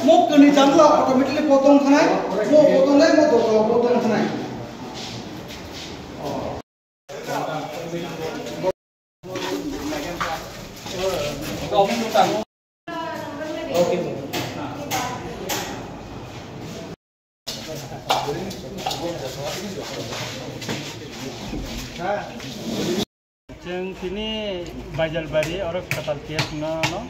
Mukni jangla automatically potong khanai, mo potong dai mo potong khanai. Jeng sini Bajalbari orang Katalpia tuna no,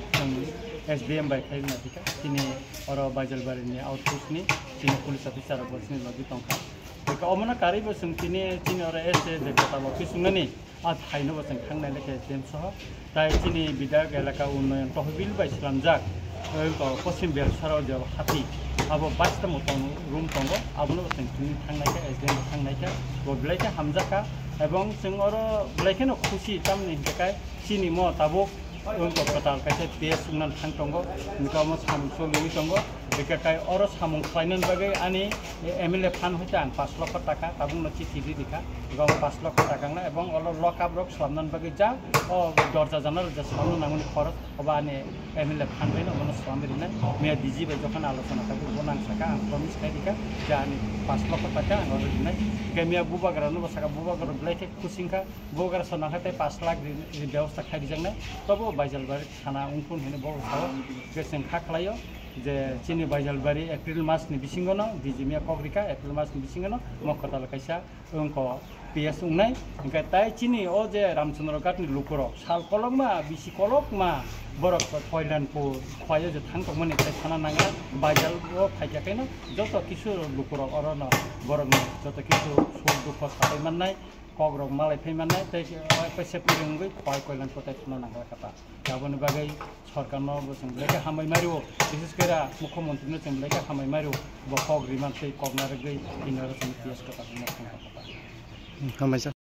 SDM baik hari nanti kan. Sini orang Bajalbari ni outpost ni, sini polis officer bos ni lagi tongkat. Jika omana kari bos sini orang SD Katal office tuna ni, ad haino bos kang nai lek SDM soh. Tai sini bidak elaka unnoyon tohbil ba Islam jak. Kalau Paschim Belshara jauh hati, abo basta mutong room tonggo, abo no bos kang nai ke SDM kang nai ke, boleh ke Hamzah ka. Ebong sengoro belakeno khusi tam nih dekai sini mo tabuk untuk katal kaisa PS unan thang tonggo nika mo samung soli tonggo dekai oros samung finance bagai ani MLA fan hutang 5 lakh taka tabung no chithi dikha gom 5 lakh taka na ebong olo lock up rok samnan bagai ja o dorja janar ja samnu nangun khorot oba ani MLA fan beno mono samri na me diji be jokan alochona tabu bonang saka promise kai dikha ja ani 5 lakh taka ngor dinai kemia buba garanu basaka buba gar blaike kusingka buba gar sona khate 5 lakh ri ব্যবস্থা খাই দিজংনা তবো Bajalbari थाना उनकुन हेने बहुत सारो केसें खाखलायो जे चिनी Bajalbari April मास नि बिसिंगनो दिजिमिया कग्रिका April मास नि बिसिंगनो मखताल काइसा उनको PS उंनाय इंका ताइ चिनी ओ जे रामचंद्र घाट नि लुकुरो साल कलकमा बिसि कलकमा बरक कयलानपुर खयो जे थांतमनि ताइ थाना नांगा बाइजाल ओ फाइजाखैनो जत किसु लुकुरो अरन बरक जत किसु सुख दुख साथै माननाय कग्रक मालाय फैमाननाय ताइ पैसा पिरंगै खय कयलान पताय थाना नांगा कथा गाबोन बागै सरकारनो जों लेखा हामै मारियो विशेष गरा मुख्यमन्त्रीनो जों लेखा हामै मारियो बखग रिमान थै कगनारगै इनर जों PS कथा हामै